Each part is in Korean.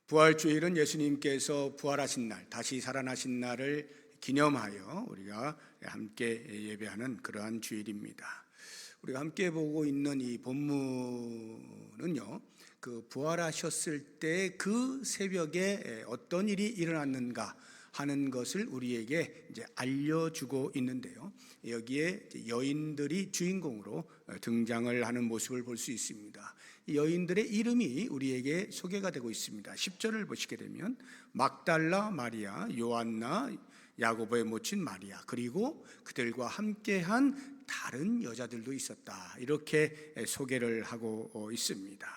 부활주일은 예수님께서 부활하신 날, 다시 살아나신 날을 기념하여 우리가 함께 예배하는 그러한 주일입니다. 우리가 함께 보고 있는 이 본문은요, 그 부활하셨을 때 그 새벽에 어떤 일이 일어났는가 하는 것을 우리에게 이제 알려주고 있는데요. 여기에 여인들이 주인공으로 등장을 하는 모습을 볼 수 있습니다. 이 여인들의 이름이 우리에게 소개가 되고 있습니다. 10절을 보시게 되면 막달라 마리아, 요한나, 야고보의 모친 마리아, 그리고 그들과 함께한 다른 여자들도 있었다. 이렇게 소개를 하고 있습니다.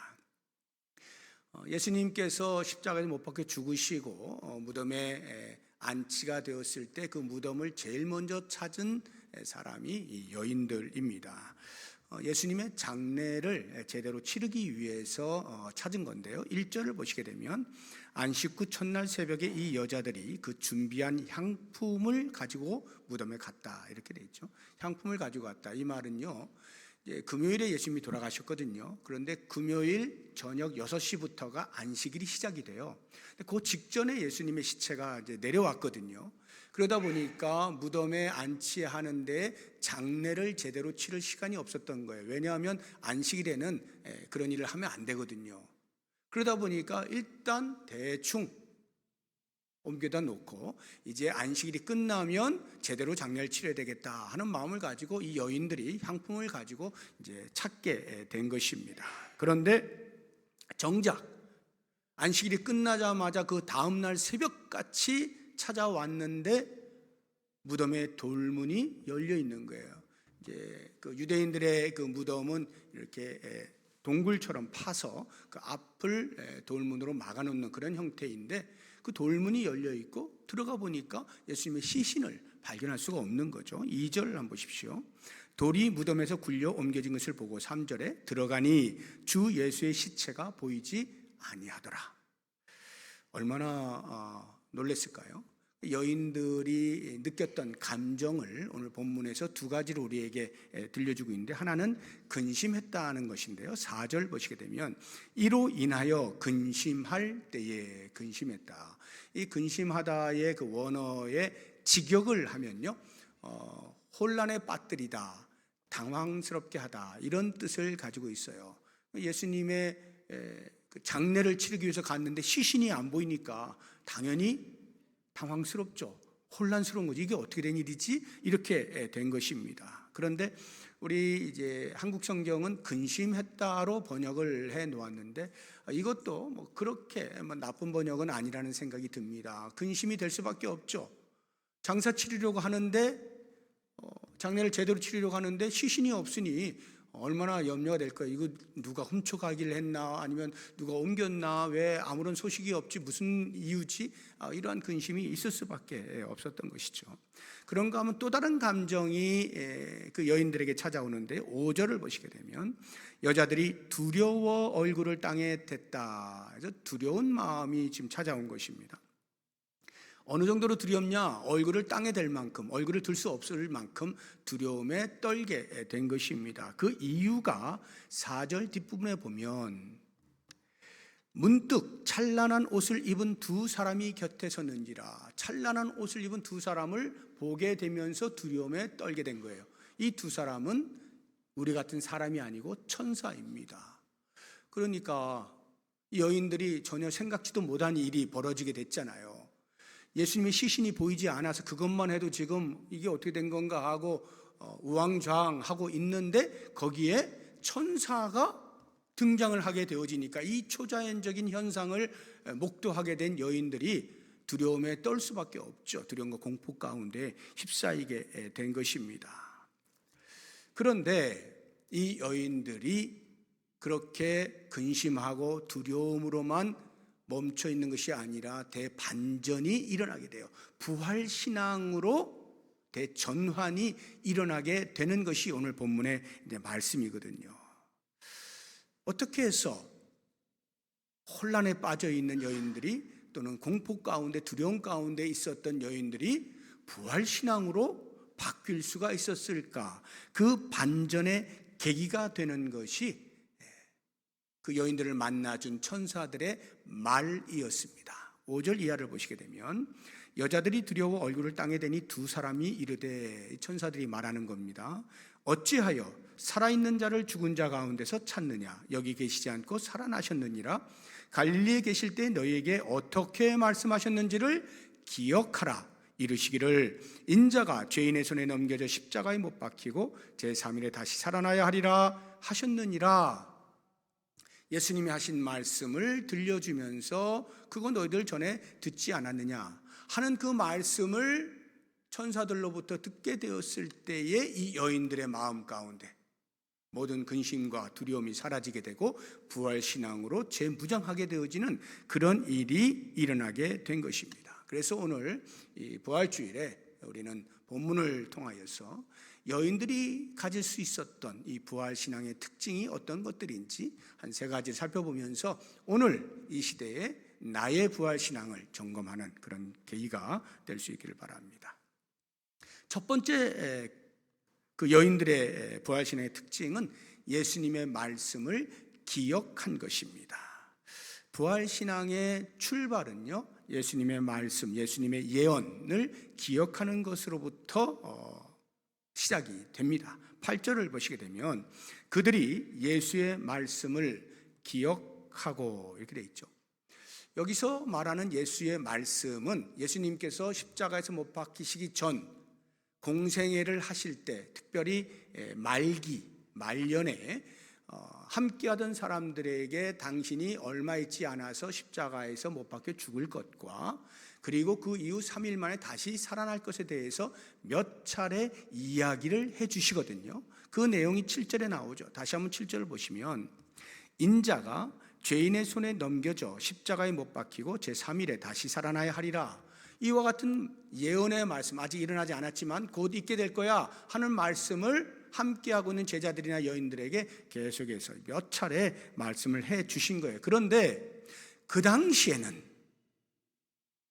예수님께서 십자가에 못 박혀 죽으시고 무덤에 안치가 되었을 때 그 무덤을 제일 먼저 찾은 사람이 이 여인들입니다. 예수님의 장례를 제대로 치르기 위해서 찾은 건데요. 1절을 보시게 되면 안식 후 첫날 새벽에 이 여자들이 그 준비한 향품을 가지고 무덤에 갔다, 이렇게 돼 있죠. 향품을 가지고 갔다, 이 말은요, 금요일에 예수님이 돌아가셨거든요. 그런데 금요일 저녁 6시부터가 안식일이 시작이 돼요. 그 직전에 예수님의 시체가 이제 내려왔거든요. 그러다 보니까 무덤에 안치하는데 장례를 제대로 치를 시간이 없었던 거예요. 왜냐하면 안식일에는 그런 일을 하면 안 되거든요. 그러다 보니까 일단 대충 옮겨다 놓고 이제 안식일이 끝나면 제대로 장례를 치러야 되겠다 하는 마음을 가지고 이 여인들이 향품을 가지고 이제 찾게 된 것입니다. 그런데 정작 안식일이 끝나자마자 그 다음날 새벽같이 찾아왔는데 무덤에 돌문이 열려 있는 거예요. 이제 그 유대인들의 그 무덤은 이렇게 동굴처럼 파서 그 앞을 돌문으로 막아놓는 그런 형태인데 그 돌문이 열려 있고 들어가 보니까 예수님의 시신을 발견할 수가 없는 거죠. 2절을 한번 보십시오. 돌이 무덤에서 굴려 옮겨진 것을 보고 3절에 들어가니 주 예수의 시체가 보이지 아니하더라. 얼마나 놀랐을까요? 여인들이 느꼈던 감정을 오늘 본문에서 두 가지로 우리에게 들려주고 있는데, 하나는 근심했다는 것인데요. 4절 보시게 되면 이로 인하여 근심할 때에, 근심했다. 이 근심하다의 그 원어의 직역을 하면요, 혼란에 빠뜨리다, 당황스럽게 하다, 이런 뜻을 가지고 있어요. 예수님의 그 장례를 치르기 위해서 갔는데 시신이 안 보이니까 당연히 당황스럽죠. 혼란스러운 거지. 이게 어떻게 된 일이지? 이렇게 된 것입니다. 그런데 우리 이제 한국 성경은 근심했다로 번역을 해 놓았는데 이것도 뭐 그렇게 나쁜 번역은 아니라는 생각이 듭니다. 근심이 될 수밖에 없죠. 장사 치르려고 하는데 장례를 제대로 치르려고 하는데 시신이 없으니 얼마나 염려가 될 거예요. 이거 누가 훔쳐가길 했나, 아니면 누가 옮겼나, 왜 아무런 소식이 없지, 무슨 이유지, 이러한 근심이 있을 수밖에 없었던 것이죠. 그런가 하면 또 다른 감정이 그 여인들에게 찾아오는데 5절을 보시게 되면 여자들이 두려워 얼굴을 땅에 댔다. 그래서 두려운 마음이 지금 찾아온 것입니다. 어느 정도로 두렵냐? 얼굴을 땅에 댈 만큼, 얼굴을 들 수 없을 만큼 두려움에 떨게 된 것입니다. 그 이유가 4절 뒷부분에 보면 문득 찬란한 옷을 입은 두 사람이 곁에 섰는지라, 찬란한 옷을 입은 두 사람을 보게 되면서 두려움에 떨게 된 거예요. 이 두 사람은 우리 같은 사람이 아니고 천사입니다. 그러니까 여인들이 전혀 생각지도 못한 일이 벌어지게 됐잖아요. 예수님의 시신이 보이지 않아서 그것만 해도 지금 이게 어떻게 된 건가 하고 우왕좌왕하고 있는데 거기에 천사가 등장을 하게 되어지니까 이 초자연적인 현상을 목도하게 된 여인들이 두려움에 떨 수밖에 없죠. 두려움과 공포 가운데 휩싸이게 된 것입니다. 그런데 이 여인들이 그렇게 근심하고 두려움으로만 멈춰 있는 것이 아니라 대반전이 일어나게 돼요. 부활신앙으로 대전환이 일어나게 되는 것이 오늘 본문의 말씀이거든요. 어떻게 해서 혼란에 빠져 있는 여인들이, 또는 공포 가운데 두려움 가운데 있었던 여인들이 부활신앙으로 바뀔 수가 있었을까? 그 반전의 계기가 되는 것이 그 여인들을 만나준 천사들의 말이었습니다. 5절 이하를 보시게 되면 여자들이 두려워 얼굴을 땅에 대니 두 사람이 이르되, 천사들이 말하는 겁니다. 어찌하여 살아있는 자를 죽은 자 가운데서 찾느냐? 여기 계시지 않고 살아나셨느니라. 갈릴리에 계실 때 너희에게 어떻게 말씀하셨는지를 기억하라. 이르시기를 인자가 죄인의 손에 넘겨져 십자가에 못 박히고 제3일에 다시 살아나야 하리라 하셨느니라. 예수님이 하신 말씀을 들려주면서 그거 너희들 전에 듣지 않았느냐 하는 그 말씀을 천사들로부터 듣게 되었을 때에 이 여인들의 마음 가운데 모든 근심과 두려움이 사라지게 되고 부활신앙으로 재무장하게 되어지는 그런 일이 일어나게 된 것입니다. 그래서 오늘 이 부활주일에 우리는 본문을 통하여서 여인들이 가질 수 있었던 이 부활신앙의 특징이 어떤 것들인지 한 3가지 살펴보면서 오늘 이 시대에 나의 부활신앙을 점검하는 그런 계기가 될 수 있기를 바랍니다. 첫 번째 그 여인들의 부활신앙의 특징은 예수님의 말씀을 기억한 것입니다. 부활신앙의 출발은요, 예수님의 말씀, 예수님의 예언을 기억하는 것으로부터 시작이 됩니다. 8절을 보시게 되면 그들이 예수의 말씀을 기억하고 이렇게 되어 있죠. 여기서 말하는 예수의 말씀은 예수님께서 십자가에서 못 박히시기 전 공생애를 하실 때, 특별히 말년에 함께하던 사람들에게 당신이 얼마 있지 않아서 십자가에서 못 박혀 죽을 것과 그리고 그 이후 3일 만에 다시 살아날 것에 대해서 몇 차례 이야기를 해 주시거든요. 그 내용이 7절에 나오죠. 다시 한번 7절을 보시면 인자가 죄인의 손에 넘겨져 십자가에 못 박히고 제3일에 다시 살아나야 하리라. 이와 같은 예언의 말씀, 아직 일어나지 않았지만 곧 있게 될 거야 하는 말씀을 함께하고 있는 제자들이나 여인들에게 계속해서 몇 차례 말씀을 해 주신 거예요. 그런데 그 당시에는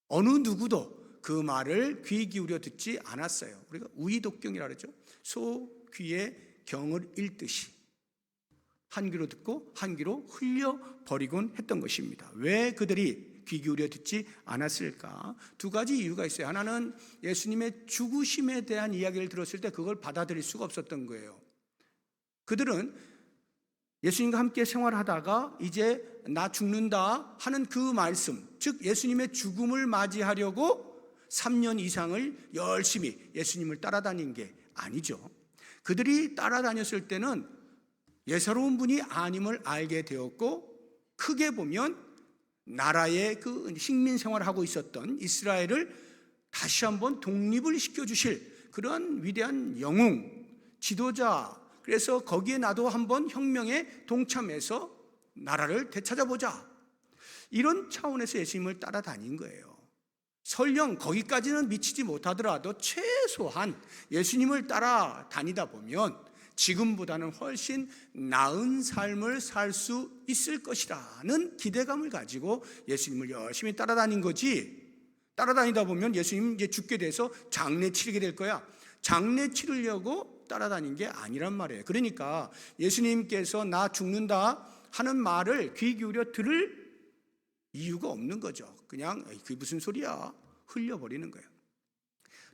어느 누구도 그 말을 귀 기울여 듣지 않았어요. 우리가 우이독경이라 그러죠. 소 귀에 경을 읽듯이 한 귀로 듣고 한 귀로 흘려버리곤 했던 것입니다. 왜 그들이 귀 기울여 듣지 않았을까? 2가지 이유가 있어요. 하나는 예수님의 죽으심에 대한 이야기를 들었을 때 그걸 받아들일 수가 없었던 거예요. 그들은 예수님과 함께 생활하다가 이제 나 죽는다 하는 그 말씀, 즉 예수님의 죽음을 맞이하려고 3년 이상을 열심히 예수님을 따라다닌 게 아니죠. 그들이 따라다녔을 때는 예사로운 분이 아님을 알게 되었고, 크게 보면 나라의 그 식민 생활을 하고 있었던 이스라엘을 다시 한번 독립을 시켜주실 그런 위대한 영웅, 지도자, 그래서 거기에 나도 한번 혁명에 동참해서 나라를 되찾아보자, 이런 차원에서 예수님을 따라다닌 거예요. 설령 거기까지는 미치지 못하더라도 최소한 예수님을 따라다니다 보면 지금보다는 훨씬 나은 삶을 살 수 있을 것이라는 기대감을 가지고 예수님을 열심히 따라다닌 거지, 따라다니다 보면 예수님 이제 죽게 돼서 장례 치르게 될 거야, 장례 치르려고 따라다닌 게 아니란 말이에요. 그러니까 예수님께서 나 죽는다 하는 말을 귀 기울여 들을 이유가 없는 거죠. 그냥 그게 무슨 소리야 흘려버리는 거예요.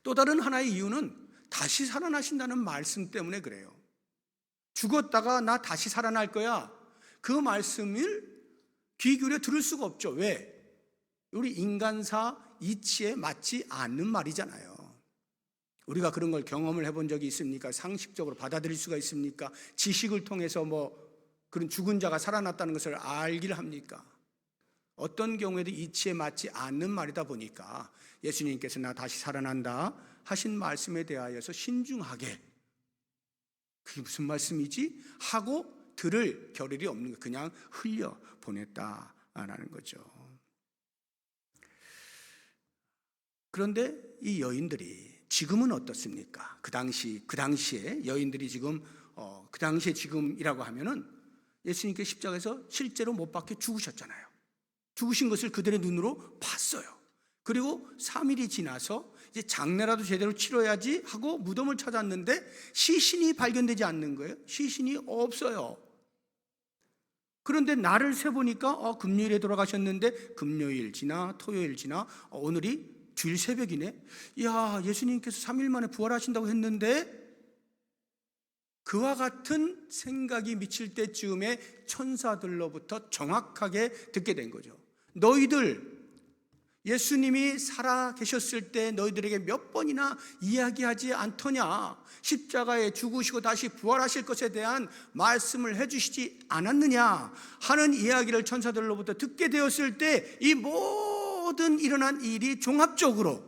또 다른 하나의 이유는 다시 살아나신다는 말씀 때문에 그래요. 죽었다가 나 다시 살아날 거야, 그 말씀을 귀 기울여 들을 수가 없죠. 왜? 우리 인간사 이치에 맞지 않는 말이잖아요. 우리가 그런 걸 경험을 해본 적이 있습니까? 상식적으로 받아들일 수가 있습니까? 지식을 통해서 그런 죽은 자가 살아났다는 것을 알기를 합니까? 어떤 경우에도 이치에 맞지 않는 말이다 보니까 예수님께서 나 다시 살아난다 하신 말씀에 대하여서 신중하게 그게 무슨 말씀이지? 하고 들을 겨를이 없는 거, 그냥 흘려보냈다라는 거죠. 그런데 이 여인들이 지금은 어떻습니까? 그 당시에 여인들이 지금 그 당시에 지금이라고 하면은 예수님께 십자가에서 실제로 못 박혀 죽으셨잖아요. 죽으신 것을 그들의 눈으로 봤어요. 그리고 3일이 지나서 이제 장례라도 제대로 치러야지 하고 무덤을 찾았는데 시신이 발견되지 않는 거예요. 시신이 없어요. 그런데 날을 세보니까 금요일에 돌아가셨는데 금요일 지나 토요일 지나 오늘이 주일 새벽이네. 이야, 예수님께서 3일 만에 부활하신다고 했는데, 그와 같은 생각이 미칠 때쯤에 천사들로부터 정확하게 듣게 된 거죠. 너희들, 예수님이 살아 계셨을 때 너희들에게 몇 번이나 이야기하지 않더냐? 십자가에 죽으시고 다시 부활하실 것에 대한 말씀을 해주시지 않았느냐? 하는 이야기를 천사들로부터 듣게 되었을 때 이 모든 일어난 일이 종합적으로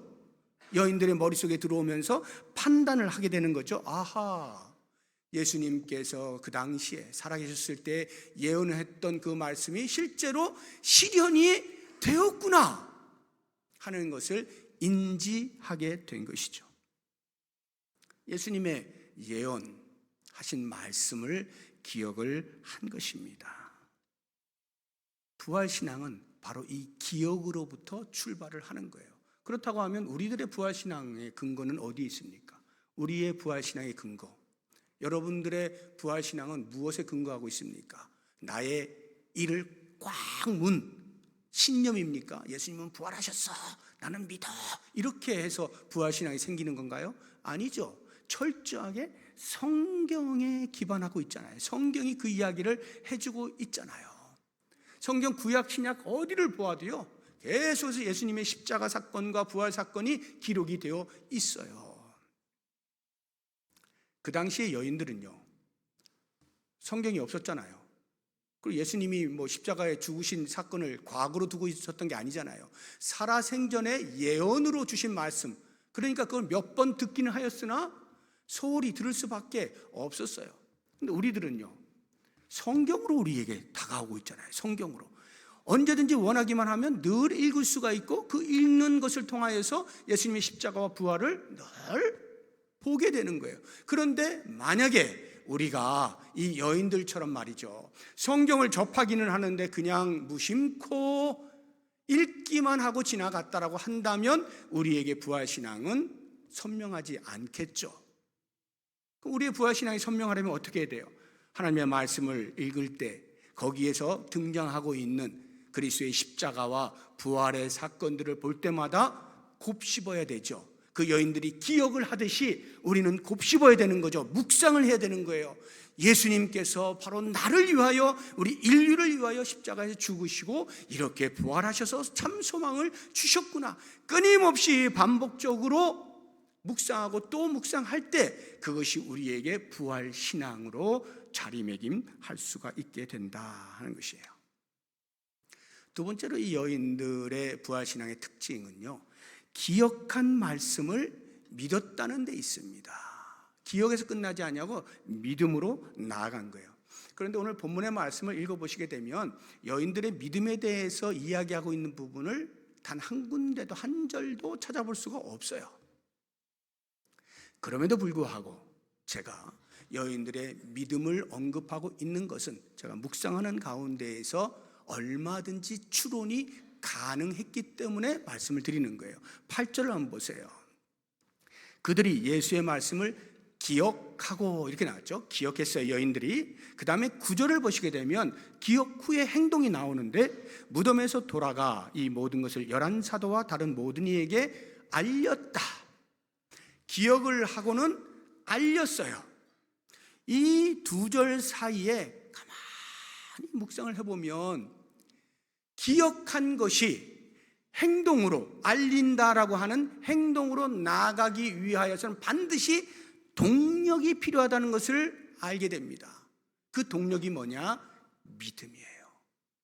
여인들의 머릿속에 들어오면서 판단을 하게 되는 거죠. 아하, 예수님께서 그 당시에 살아계셨을 때 예언했던 그 말씀이 실제로 실현이 되었구나 하는 것을 인지하게 된 것이죠. 예수님의 예언하신 말씀을 기억을 한 것입니다. 부활신앙은 바로 이 기억으로부터 출발을 하는 거예요. 그렇다고 하면 우리들의 부활신앙의 근거는 어디에 있습니까? 우리의 부활신앙의 근거, 여러분들의 부활신앙은 무엇에 근거하고 있습니까? 나의 이를 꽉 문 신념입니까? 예수님은 부활하셨어, 나는 믿어, 이렇게 해서 부활신앙이 생기는 건가요? 아니죠. 철저하게 성경에 기반하고 있잖아요. 성경이 그 이야기를 해주고 있잖아요. 성경 구약 신약 어디를 보아도요, 계속해서 예수님의 십자가 사건과 부활 사건이 기록이 되어 있어요. 그 당시의 여인들은요, 성경이 없었잖아요. 그리고 예수님이 십자가에 죽으신 사건을 과거로 두고 있었던 게 아니잖아요. 살아생전에 예언으로 주신 말씀, 그러니까 그걸 몇 번 듣기는 하였으나 소홀히 들을 수밖에 없었어요. 근데 우리들은요, 성경으로 우리에게 다가오고 있잖아요. 성경으로 언제든지 원하기만 하면 늘 읽을 수가 있고, 그 읽는 것을 통하여서 예수님의 십자가와 부활을 늘 보게 되는 거예요. 그런데 만약에 우리가 이 여인들처럼 말이죠, 성경을 접하기는 하는데 그냥 무심코 읽기만 하고 지나갔다라고 한다면 우리에게 부활신앙은 선명하지 않겠죠. 우리의 부활신앙이 선명하려면 어떻게 해야 돼요? 하나님의 말씀을 읽을 때 거기에서 등장하고 있는 그리스도의 십자가와 부활의 사건들을 볼 때마다 곱씹어야 되죠. 그 여인들이 기억을 하듯이 우리는 곱씹어야 되는 거죠. 묵상을 해야 되는 거예요. 예수님께서 바로 나를 위하여, 우리 인류를 위하여 십자가에서 죽으시고 이렇게 부활하셔서 참 소망을 주셨구나. 끊임없이 반복적으로 묵상하고 또 묵상할 때 그것이 우리에게 부활 신앙으로 자리매김할 수가 있게 된다 하는 것이에요. 두 번째로 이 여인들의 부활 신앙의 특징은요, 기억한 말씀을 믿었다는 데 있습니다. 기억에서 끝나지 않냐고 믿음으로 나아간 거예요. 그런데 오늘 본문의 말씀을 읽어보시게 되면 여인들의 믿음에 대해서 이야기하고 있는 부분을 단 한 군데도 한 절도 찾아볼 수가 없어요. 그럼에도 불구하고 제가 여인들의 믿음을 언급하고 있는 것은 제가 묵상하는 가운데에서 얼마든지 추론이 가능했기 때문에 말씀을 드리는 거예요. 8절을 한번 보세요. 그들이 예수의 말씀을 기억하고, 이렇게 나왔죠. 기억했어요, 여인들이. 그 다음에 9절을 보시게 되면 기억 후에 행동이 나오는데, 무덤에서 돌아가 이 모든 것을 11사도와 다른 모든 이에게 알렸다. 기억을 하고는 알렸어요. 이 두 절 사이에 가만히 묵상을 해보면 기억한 것이 행동으로, 알린다라고 하는 행동으로 나아가기 위하여서는 반드시 동력이 필요하다는 것을 알게 됩니다. 그 동력이 뭐냐? 믿음이에요.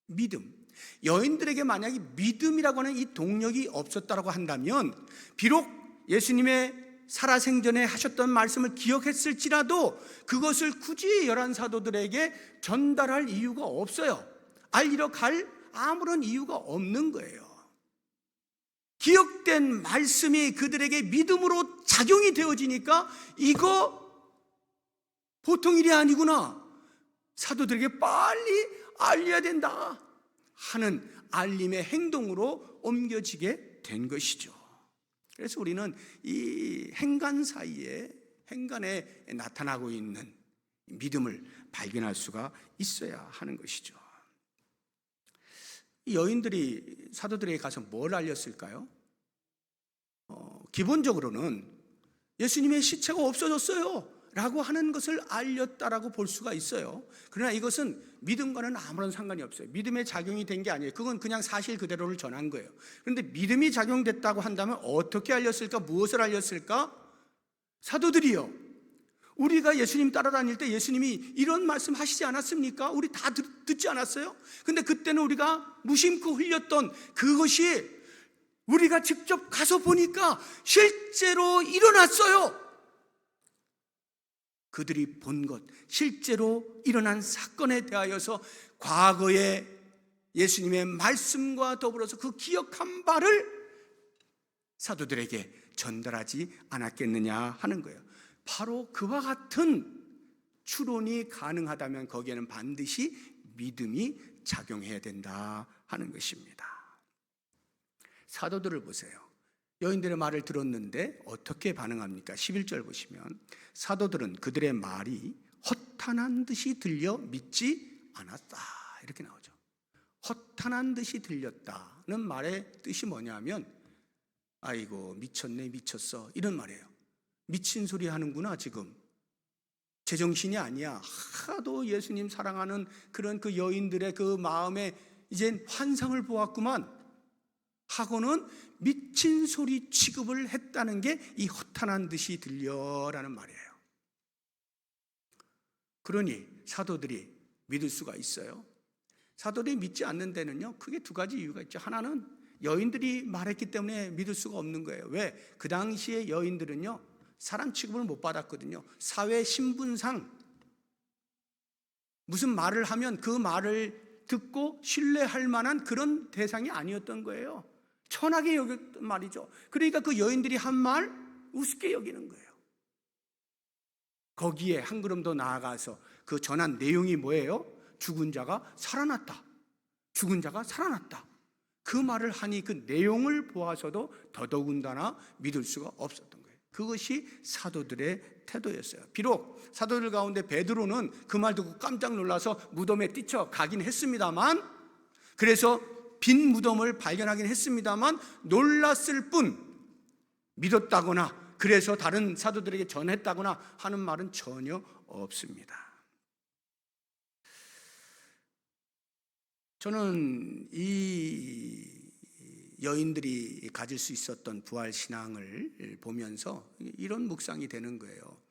믿음. 여인들에게 만약에 믿음이라고 하는 이 동력이 없었다고 한다면, 비록 예수님의 살아생전에 하셨던 말씀을 기억했을지라도 그것을 굳이 11사도들에게 전달할 이유가 없어요. 알리러 갈 아무런 이유가 없는 거예요. 기억된 말씀이 그들에게 믿음으로 작용이 되어지니까 이거 보통 일이 아니구나, 사도들에게 빨리 알려야 된다 하는 알림의 행동으로 옮겨지게 된 것이죠. 그래서 우리는 이 행간 사이에, 행간에 나타나고 있는 믿음을 발견할 수가 있어야 하는 것이죠. 이 여인들이 사도들에게 가서 뭘 알렸을까요? 기본적으로는 예수님의 시체가 없어졌어요 라고 하는 것을 알렸다라고 볼 수가 있어요. 그러나 이것은 믿음과는 아무런 상관이 없어요. 믿음의 작용이 된 게 아니에요. 그건 그냥 사실 그대로를 전한 거예요. 그런데 믿음이 작용됐다고 한다면 어떻게 알렸을까? 무엇을 알렸을까? 사도들이요, 우리가 예수님 따라다닐 때 예수님이 이런 말씀 하시지 않았습니까? 우리 다 듣지 않았어요? 근데 그때는 우리가 무심코 흘렸던 그것이 우리가 직접 가서 보니까 실제로 일어났어요. 그들이 본 것, 실제로 일어난 사건에 대하여서 과거에 예수님의 말씀과 더불어서 그 기억한 바를 사도들에게 전달하지 않았겠느냐 하는 거예요. 바로 그와 같은 추론이 가능하다면 거기에는 반드시 믿음이 작용해야 된다 하는 것입니다. 사도들을 보세요. 여인들의 말을 들었는데 어떻게 반응합니까? 11절 보시면 사도들은 그들의 말이 허탄한 듯이 들려 믿지 않았다 이렇게 나오죠. 허탄한 듯이 들렸다는 말의 뜻이 뭐냐면 아이고 미쳤네 미쳤어 이런 말이에요. 미친 소리 하는구나 지금. 제정신이 아니야. 하도 예수님 사랑하는 그런 그 여인들의 그 마음에 이젠 환상을 보았구만 하고는 미친 소리 취급을 했다는 게 이 허탄한 듯이 들려라는 말이에요. 그러니 사도들이 믿을 수가 있어요? 사도들이 믿지 않는 데는요 크게 두 가지 이유가 있죠. 하나는 여인들이 말했기 때문에 믿을 수가 없는 거예요. 왜? 그 당시에 여인들은요 사람 취급을 못 받았거든요. 사회 신분상 무슨 말을 하면 그 말을 듣고 신뢰할 만한 그런 대상이 아니었던 거예요. 천하게 여겼단 말이죠. 그러니까 그 여인들이 한 말 우습게 여기는 거예요. 거기에 한 걸음 더 나아가서 그 전한 내용이 뭐예요? 죽은 자가 살아났다. 죽은 자가 살아났다. 그 말을 하니 그 내용을 보아서도 더더군다나 믿을 수가 없었던 거예요. 그것이 사도들의 태도였어요. 비록 사도들 가운데 베드로는 그 말 듣고 깜짝 놀라서 무덤에 뛰쳐가긴 했습니다만, 그래서 빈 무덤을 발견하긴 했습니다만 놀랐을 뿐 믿었다거나 그래서 다른 사도들에게 전했다거나 하는 말은 전혀 없습니다. 저는 이 여인들이 가질 수 있었던 부활 신앙을 보면서 이런 묵상이 되는 거예요.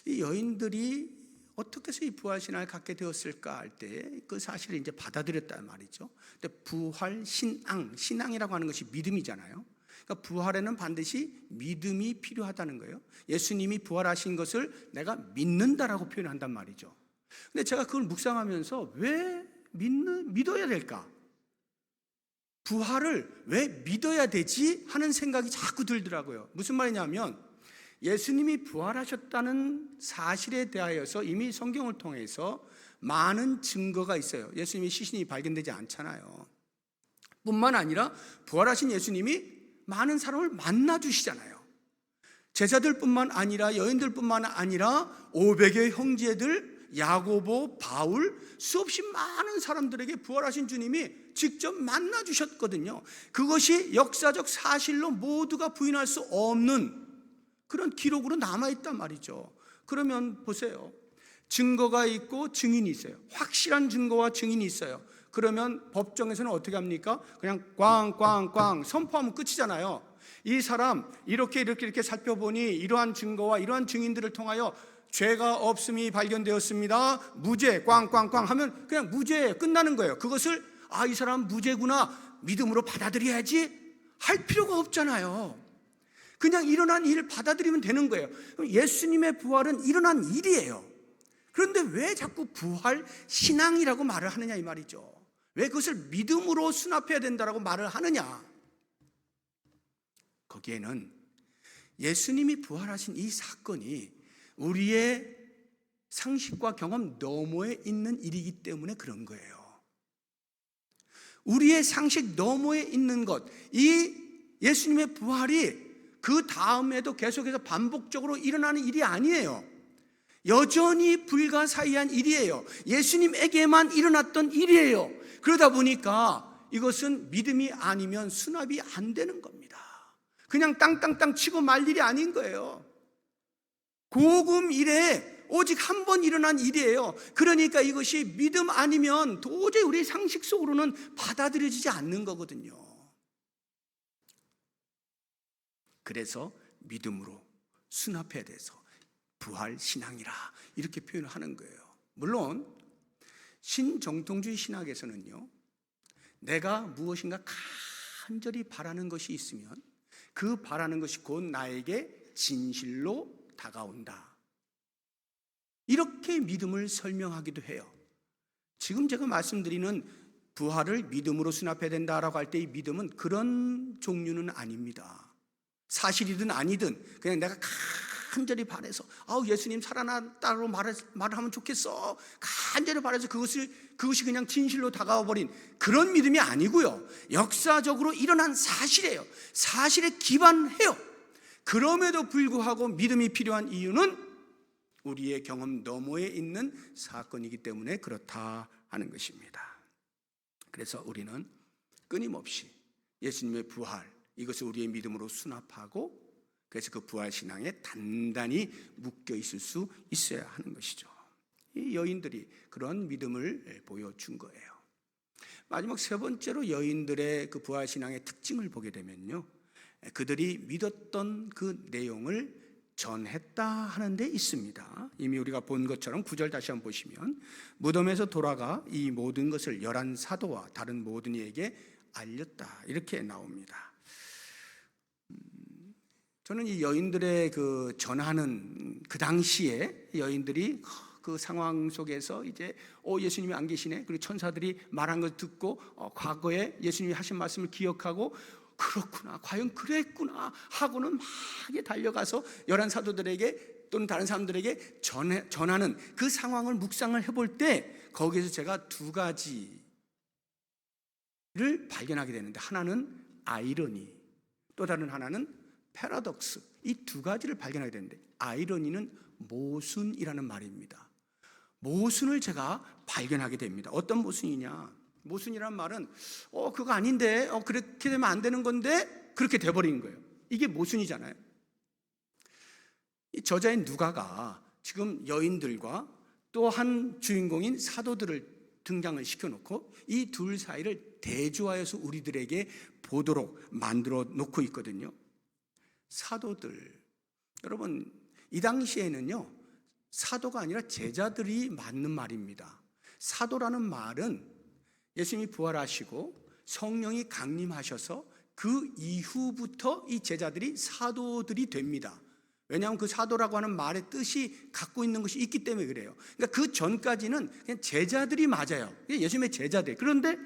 이 여인들이 어떻게 해서 이 부활 신앙을 갖게 되었을까 할 때 그 사실을 이제 받아들였단 말이죠. 근데 부활 신앙이라고 하는 것이 믿음이잖아요. 그러니까 부활에는 반드시 믿음이 필요하다는 거예요. 예수님이 부활하신 것을 내가 믿는다라고 표현한단 말이죠. 근데 제가 그걸 묵상하면서 왜 믿어야 될까? 부활을 왜 믿어야 되지? 하는 생각이 자꾸 들더라고요. 무슨 말이냐면 예수님이 부활하셨다는 사실에 대하여서 이미 성경을 통해서 많은 증거가 있어요. 예수님이 시신이 발견되지 않잖아요. 뿐만 아니라 부활하신 예수님이 많은 사람을 만나주시잖아요. 제자들뿐만 아니라 여인들뿐만 아니라 500의 형제들, 야고보, 바울, 수없이 많은 사람들에게 부활하신 주님이 직접 만나주셨거든요. 그것이 역사적 사실로 모두가 부인할 수 없는 그런 기록으로 남아있단 말이죠. 그러면 보세요. 증거가 있고 증인이 있어요. 확실한 증거와 증인이 있어요. 그러면 법정에서는 어떻게 합니까? 그냥 꽝꽝꽝 선포하면 끝이잖아요. 이 사람 이렇게 살펴보니 이러한 증거와 이러한 증인들을 통하여 죄가 없음이 발견되었습니다. 무죄 꽝꽝꽝 하면 그냥 무죄 끝나는 거예요. 그것을 이 사람 무죄구나 믿음으로 받아들여야지 할 필요가 없잖아요. 그냥 일어난 일 받아들이면 되는 거예요. 예수님의 부활은 일어난 일이에요. 그런데 왜 자꾸 부활 신앙이라고 말을 하느냐 이 말이죠. 왜 그것을 믿음으로 수납해야 된다라고 말을 하느냐. 거기에는 예수님이 부활하신 이 사건이 우리의 상식과 경험 너머에 있는 일이기 때문에 그런 거예요. 우리의 상식 너머에 있는 것, 이 예수님의 부활이 그 다음에도 계속해서 반복적으로 일어나는 일이 아니에요. 여전히 불가사의한 일이에요. 예수님에게만 일어났던 일이에요. 그러다 보니까 이것은 믿음이 아니면 수납이 안 되는 겁니다. 그냥 땅땅땅 치고 말 일이 아닌 거예요. 고금 이래 오직 한 번 일어난 일이에요. 그러니까 이것이 믿음 아니면 도저히 우리 상식 속으로는 받아들여지지 않는 거거든요. 그래서 믿음으로 수납해야 돼서 부활신앙이라 이렇게 표현을 하는 거예요. 물론 신정통주의 신학에서는요, 내가 무엇인가 간절히 바라는 것이 있으면 그 바라는 것이 곧 나에게 진실로 다가온다, 이렇게 믿음을 설명하기도 해요. 지금 제가 말씀드리는 부활을 믿음으로 수납해야 된다라고 할 때 이 믿음은 그런 종류는 아닙니다. 사실이든 아니든 그냥 내가 간절히 바라서 예수님 살아났다고 말하면 좋겠어, 간절히 바라서 그것이 그냥 진실로 다가와 버린 그런 믿음이 아니고요, 역사적으로 일어난 사실이에요. 사실에 기반해요. 그럼에도 불구하고 믿음이 필요한 이유는 우리의 경험 너머에 있는 사건이기 때문에 그렇다 하는 것입니다. 그래서 우리는 끊임없이 예수님의 부활, 이것을 우리의 믿음으로 수납하고, 그래서 그 부활신앙에 단단히 묶여 있을 수 있어야 하는 것이죠. 이 여인들이 그런 믿음을 보여준 거예요. 마지막 세 번째로 여인들의 그 부활신앙의 특징을 보게 되면요, 그들이 믿었던 그 내용을 전했다 하는 데 있습니다. 이미 우리가 본 것처럼 9절 다시 한번 보시면, 무덤에서 돌아가 이 모든 것을 11 사도와 다른 모든 이에게 알렸다, 이렇게 나옵니다. 저는 이 여인들의 그 전하는 그 당시에 여인들이 그 상황 속에서 이제 예수님이 안 계시네, 그리고 천사들이 말한 걸 듣고 과거에 예수님이 하신 말씀을 기억하고 그렇구나, 과연 그랬구나 하고는 막 달려가서 11 사도들에게 또는 다른 사람들에게 전하는 그 상황을 묵상을 해볼 때 거기에서 제가 두 가지를 발견하게 되는데, 하나는 아이러니, 또 다른 하나는 패러독스, 이 두 가지를 발견하게 되는데, 아이러니는 모순이라는 말입니다. 모순을 제가 발견하게 됩니다. 어떤 모순이냐, 모순이란 말은 그거 아닌데, 그렇게 되면 안 되는 건데 그렇게 돼버린 거예요. 이게 모순이잖아요. 이 저자인 누가가 지금 여인들과 또 한 주인공인 사도들을 등장을 시켜놓고 이 둘 사이를 대조하여서 우리들에게 보도록 만들어 놓고 있거든요. 사도들, 여러분 이 당시에는요, 사도가 아니라 제자들이 맞는 말입니다. 사도라는 말은 예수님이 부활하시고 성령이 강림하셔서 그 이후부터 이 제자들이 사도들이 됩니다. 왜냐하면 그 사도라고 하는 말의 뜻이 갖고 있는 것이 있기 때문에 그래요. 그러니까 그 전까지는 그냥 제자들이 맞아요. 예수님의 제자들. 그런데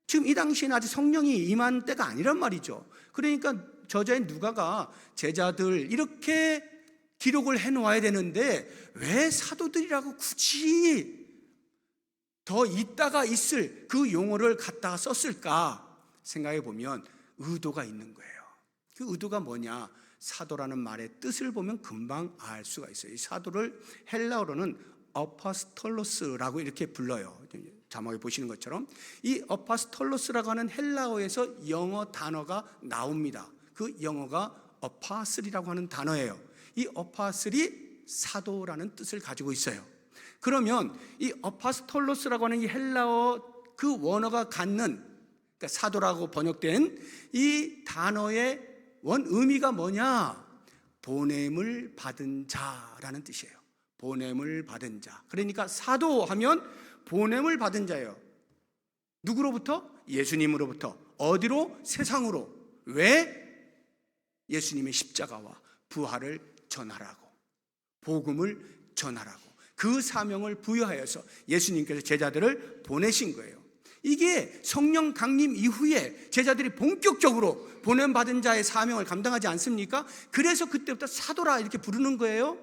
지금 이 당시에는 아직 성령이 임한 때가 아니란 말이죠. 그러니까 저자인 누가가 제자들 이렇게 기록을 해놓아야 되는데 왜 사도들이라고 굳이 더 있다가 있을 그 용어를 갖다가 썼을까 생각해 보면 의도가 있는 거예요. 그 의도가 뭐냐, 사도라는 말의 뜻을 보면 금방 알 수가 있어요. 이 사도를 헬라어로는 어파스톨로스라고 이렇게 불러요. 자막에 보시는 것처럼 이 어파스톨로스라고 하는 헬라어에서 영어 단어가 나옵니다. 그 영어가 어파슬이라고 하는 단어예요. 이 어파슬이 사도라는 뜻을 가지고 있어요. 그러면 이 어파스톨로스라고 하는 이 헬라어 그 원어가 갖는, 그러니까 사도라고 번역된 이 단어의 원 의미가 뭐냐, 보냄을 받은 자라는 뜻이에요. 보냄을 받은 자. 그러니까 사도하면 보냄을 받은 자예요. 누구로부터? 예수님으로부터. 어디로? 세상으로. 왜? 예수님의 십자가와 부활을 전하라고, 복음을 전하라고 그 사명을 부여하여서 예수님께서 제자들을 보내신 거예요. 이게 성령 강림 이후에 제자들이 본격적으로 보냄받은 자의 사명을 감당하지 않습니까? 그래서 그때부터 사도라 이렇게 부르는 거예요.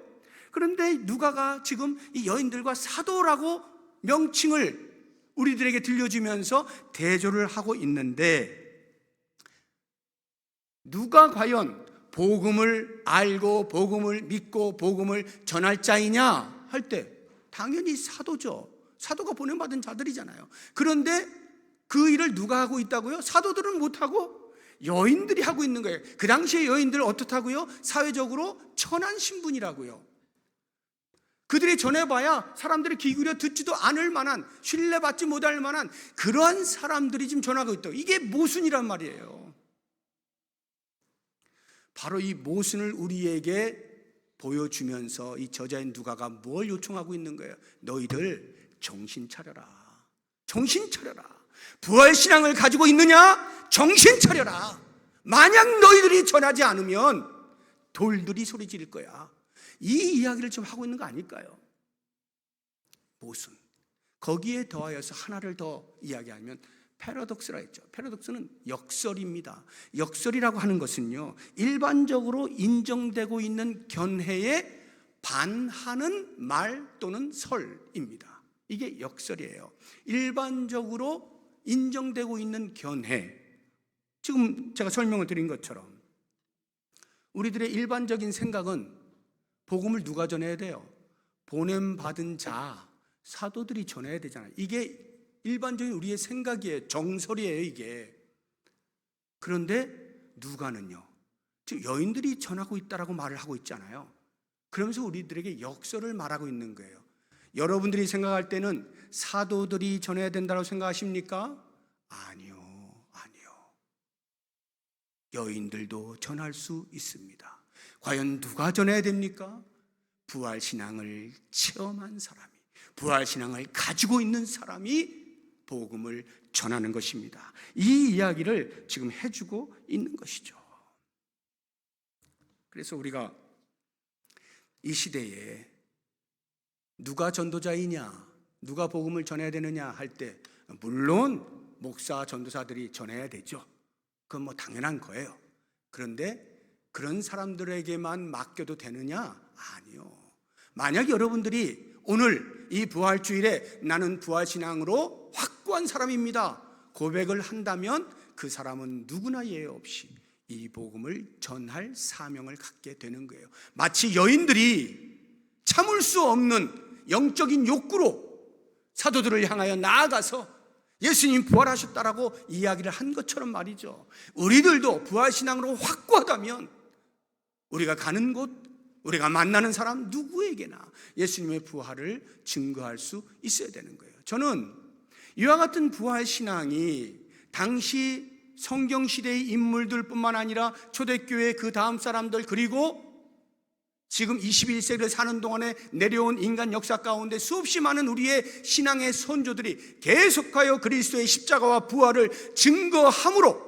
그런데 누가가 지금 이 여인들과 사도라고 명칭을 우리들에게 들려주면서 대조를 하고 있는데, 누가 과연 복음을 알고 복음을 믿고 복음을 전할 자이냐 할 때 당연히 사도죠. 사도가 보냄받은 자들이잖아요. 그런데 그 일을 누가 하고 있다고요? 사도들은 못하고 여인들이 하고 있는 거예요. 그 당시에 여인들 어떻다고요? 사회적으로 천한 신분이라고요. 그들이 전해봐야 사람들이 귀 기울여 듣지도 않을 만한, 신뢰받지 못할 만한 그러한 사람들이 지금 전하고 있다고. 이게 모순이란 말이에요. 바로 이 모순을 우리에게 보여주면서 이 저자인 누가가 뭘 요청하고 있는 거예요? 너희들 정신 차려라. 정신 차려라. 부활신앙을 가지고 있느냐? 정신 차려라. 만약 너희들이 전하지 않으면 돌들이 소리 지를 거야. 이 이야기를 좀 하고 있는 거 아닐까요? 모순. 거기에 더하여서 하나를 더 이야기하면 패러독스라 했죠. 패러독스는 역설입니다. 역설이라고 하는 것은요, 일반적으로 인정되고 있는 견해에 반하는 말 또는 설입니다. 이게 역설이에요. 일반적으로 인정되고 있는 견해, 지금 제가 설명을 드린 것처럼 우리들의 일반적인 생각은 복음을 누가 전해야 돼요? 보냄받은 자, 사도들이 전해야 되잖아요. 이게 일반적인 우리의 생각이에요. 정설이에요, 이게. 그런데 누가는요, 지금 여인들이 전하고 있다라고 말을 하고 있잖아요. 그러면서 우리들에게 역설을 말하고 있는 거예요. 여러분들이 생각할 때는 사도들이 전해야 된다고 생각하십니까? 아니요. 여인들도 전할 수 있습니다. 과연 누가 전해야 됩니까? 부활신앙을 체험한 사람이, 부활신앙을 가지고 있는 사람이 복음을 전하는 것입니다. 이 이야기를 지금 해주고 있는 것이죠. 그래서 우리가 이 시대에 누가 전도자이냐, 누가 복음을 전해야 되느냐 할 때 물론 목사, 전도사들이 전해야 되죠. 그건 뭐 당연한 거예요. 그런데 그런 사람들에게만 맡겨도 되느냐? 아니요. 만약 여러분들이 오늘 이 부활주일에 나는 부활신앙으로 확고한 사람입니다 고백을 한다면 그 사람은 누구나 예외 없이 이 복음을 전할 사명을 갖게 되는 거예요. 마치 여인들이 참을 수 없는 영적인 욕구로 사도들을 향하여 나아가서 예수님 부활하셨다라고 이야기를 한 것처럼 말이죠. 우리들도 부활신앙으로 확고하다면 우리가 가는 곳, 우리가 만나는 사람 누구에게나 예수님의 부활을 증거할 수 있어야 되는 거예요. 저는 이와 같은 부활신앙이 당시 성경시대의 인물들뿐만 아니라 초대교회 그 다음 사람들, 그리고 지금 21세기를 사는 동안에 내려온 인간 역사 가운데 수없이 많은 우리의 신앙의 선조들이 계속하여 그리스도의 십자가와 부활을 증거함으로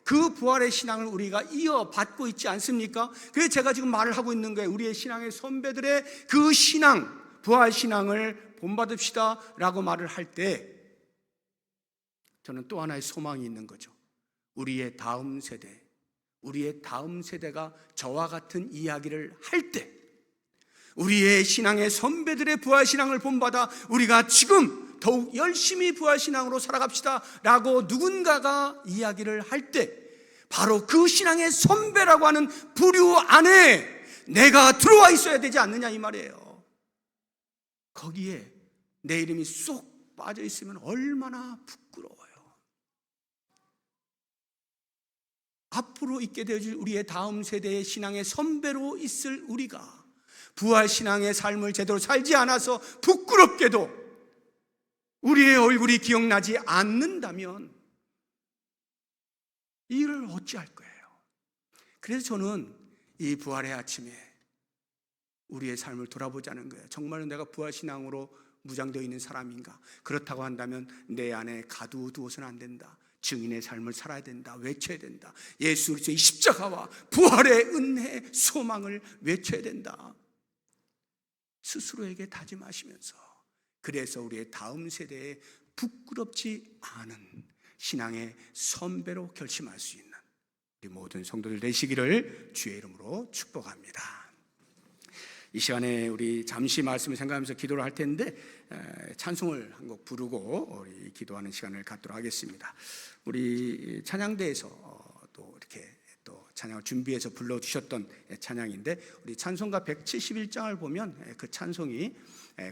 그 부활의 신앙을 우리가 이어받고 있지 않습니까? 그래서 제가 지금 말을 하고 있는 거예요. 우리의 신앙의 선배들의 그 신앙, 부활 신앙을 본받읍시다 라고 말을 할 때 저는 또 하나의 소망이 있는 거죠. 우리의 다음 세대가 저와 같은 이야기를 할 때 우리의 신앙의 선배들의 부활신앙을 본받아 우리가 지금 더욱 열심히 부활신앙으로 살아갑시다 라고 누군가가 이야기를 할 때 바로 그 신앙의 선배라고 하는 부류 안에 내가 들어와 있어야 되지 않느냐 이 말이에요. 거기에 내 이름이 쏙 빠져 있으면 얼마나 부끄러워요. 앞으로 있게 되어질 우리의 다음 세대의 신앙의 선배로 있을 우리가 부활신앙의 삶을 제대로 살지 않아서 부끄럽게도 우리의 얼굴이 기억나지 않는다면 이 일을 어찌할 거예요? 그래서 저는 이 부활의 아침에 우리의 삶을 돌아보자는 거예요. 정말로 내가 부활신앙으로 무장되어 있는 사람인가? 그렇다고 한다면 내 안에 가두어두어서는 안 된다. 증인의 삶을 살아야 된다. 외쳐야 된다. 예수 그리스도의 십자가와 부활의 은혜, 소망을 외쳐야 된다. 스스로에게 다짐하시면서 그래서 우리의 다음 세대에 부끄럽지 않은 신앙의 선배로 결심할 수 있는 우리 모든 성도들 되시기를 주의 이름으로 축복합니다. 이 시간에 우리 잠시 말씀을 생각하면서 기도를 할 텐데 찬송을 한 곡 부르고 우리 기도하는 시간을 갖도록 하겠습니다. 우리 찬양대에서 또 이렇게 또 찬양을 준비해서 불러주셨던 찬양인데 우리 찬송가 171장을 보면 그 찬송이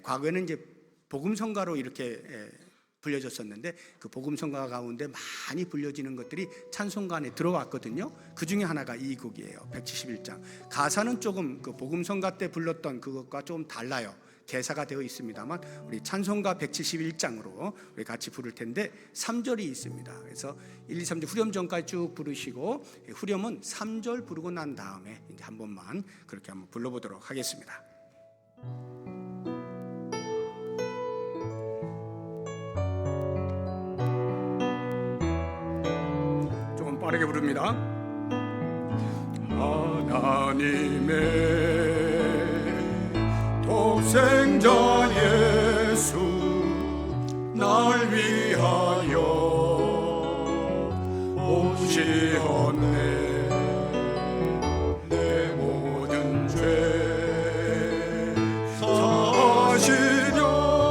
과거에는 이제 복음성가로 이렇게 불려졌었는데 그 복음성가 가운데 많이 불려지는 것들이 찬송가 안에 들어왔거든요. 그 중에 하나가 이 곡이에요. 171장. 가사는 조금 그 복음성가 때 불렀던 그것과 좀 달라요. 개사가 되어 있습니다만 우리 찬송가 171장으로 우리 같이 부를 텐데 3절이 있습니다. 그래서 1, 2, 3절 후렴 전까지 쭉 부르시고 후렴은 3절 부르고 난 다음에 이제 한 번만 그렇게 한번 불러보도록 하겠습니다. 조금 빠르게 부릅니다. 하나님의 독생자 예수 날 위하여 오시었네. 내 모든 죄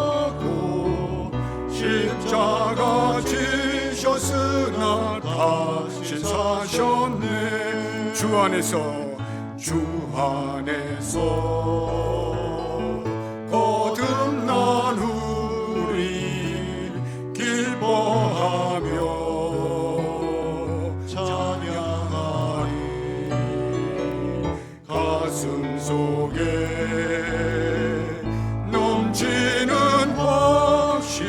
사시려고 십자가 지셨으나 다시 사셨네. 주 안에서 거듭난 우리 기뻐하며 찬양하리. 가슴 속에 넘치는 확신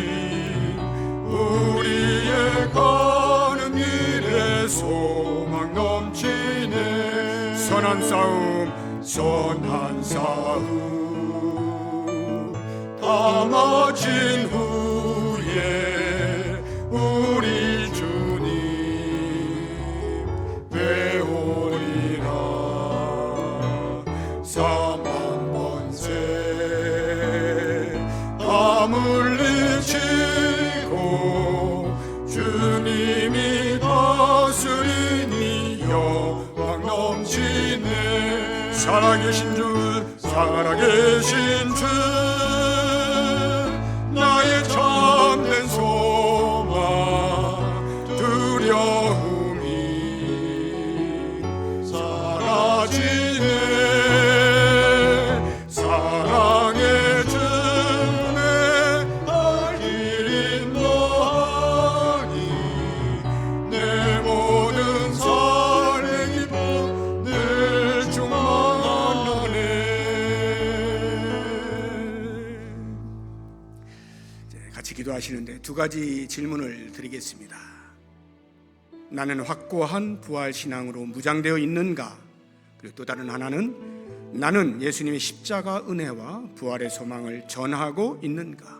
우리의 가는 길에 소망 넘치네. 선한 싸움 다 마친 후에 우리 주님 배우리라. 사만번세 땀 흘리시고 주님이 다스리니 영광 넘치네. 살아계신 주 나의 참된 소망 두려움이 사라지네. 사랑의 주내 갈 길 인도하니 내 모든 삶의 기쁨 늘 충만하네. 같이 기도하시는데 두 가지 질문을 드리겠습니다. 나는 확고한 부활 신앙으로 무장되어 있는가? 그리고 또 다른 하나는 나는 예수님의 십자가 은혜와 부활의 소망을 전하고 있는가?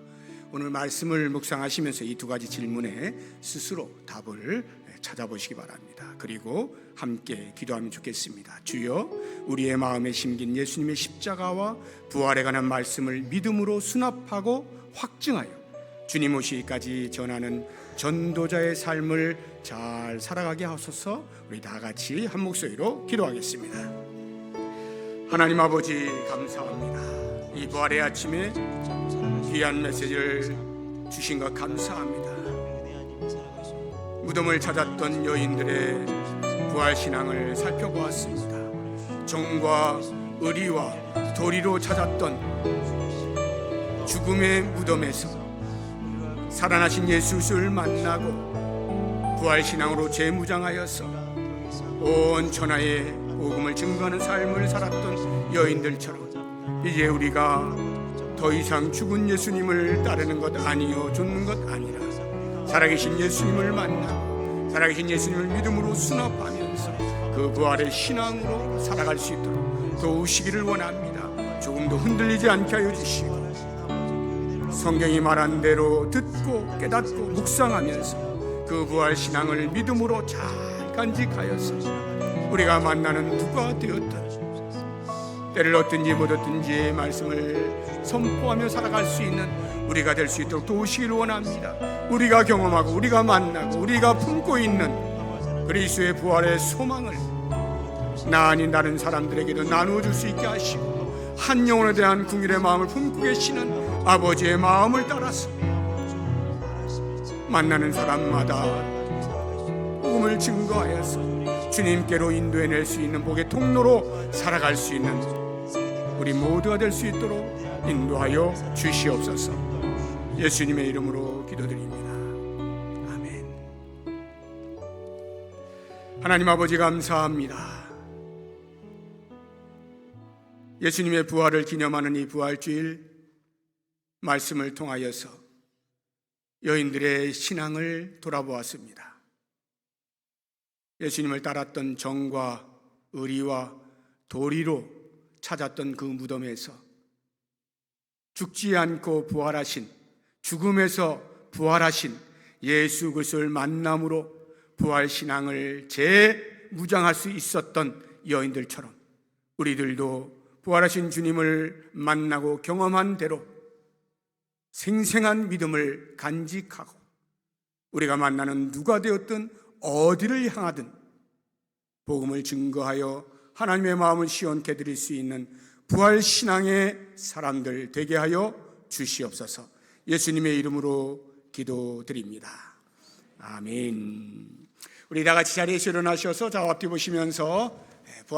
오늘 말씀을 묵상하시면서 이 두 가지 질문에 스스로 답을 찾아보시기 바랍니다. 그리고 함께 기도하면 좋겠습니다. 주여, 우리의 마음에 심긴 예수님의 십자가와 부활에 관한 말씀을 믿음으로 수납하고 확증하여 주님 오시기까지 전하는 전도자의 삶을 잘 살아가게 하소서. 우리 다 같이 한 목소리로 기도하겠습니다. 하나님 아버지, 감사합니다. 이 부활의 아침에 귀한 메시지를 주신 것 감사합니다. 무덤을 찾았던 여인들의 부활 신앙을 살펴보았습니다. 정과 의리와 도리로 찾았던 죽음의 무덤에서 살아나신 예수를 만나고 부활신앙으로 재무장하여서 온 천하에 복음을 증거하는 삶을 살았던 여인들처럼 이제 우리가 더 이상 죽은 예수님을 따르는 것 아니요 죽는 것 아니라 살아계신 예수님을 만나고 살아계신 예수님을 믿음으로 수납하면서 그 부활의 신앙으로 살아갈 수 있도록 도우시기를 원합니다. 조금도 흔들리지 않게 하여 주시고 성경이 말한 대로 듣고 깨닫고 묵상하면서 그 부활 신앙을 믿음으로 잘 간직하여서 우리가 만나는 누가 되었든 때를 얻든지 못 얻든지 말씀을 선포하며 살아갈 수 있는 우리가 될 수 있도록 도우시기를 원합니다. 우리가 경험하고 우리가 만나고 우리가 품고 있는 그리스도의 부활의 소망을 나 아닌 다른 사람들에게도 나누어 줄 수 있게 하시고 한 영혼에 대한 궁일의 마음을 품고 계시는 아버지의 마음을 따라서 만나는 사람마다 복음을 증거하여서 주님께로 인도해낼 수 있는 복의 통로로 살아갈 수 있는 우리 모두가 될 수 있도록 인도하여 주시옵소서. 예수님의 이름으로 기도드립니다. 아멘. 하나님 아버지 감사합니다. 예수님의 부활을 기념하는 이 부활주일 말씀을 통하여서 여인들의 신앙을 돌아보았습니다. 예수님을 따랐던 정과 의리와 도리로 찾았던 그 무덤에서 죽지 않고 부활하신, 죽음에서 부활하신 예수 그리스도를 만남으로 부활신앙을 재무장할 수 있었던 여인들처럼 우리들도 부활하신 주님을 만나고 경험한 대로 생생한 믿음을 간직하고 우리가 만나는 누가 되었든 어디를 향하든 복음을 증거하여 하나님의 마음을 시원케 드릴 수 있는 부활신앙의 사람들 되게 하여 주시옵소서. 예수님의 이름으로 기도드립니다. 아멘. 우리 다 같이 자리에서 일어나셔서 좌우 앞뒤 보시면서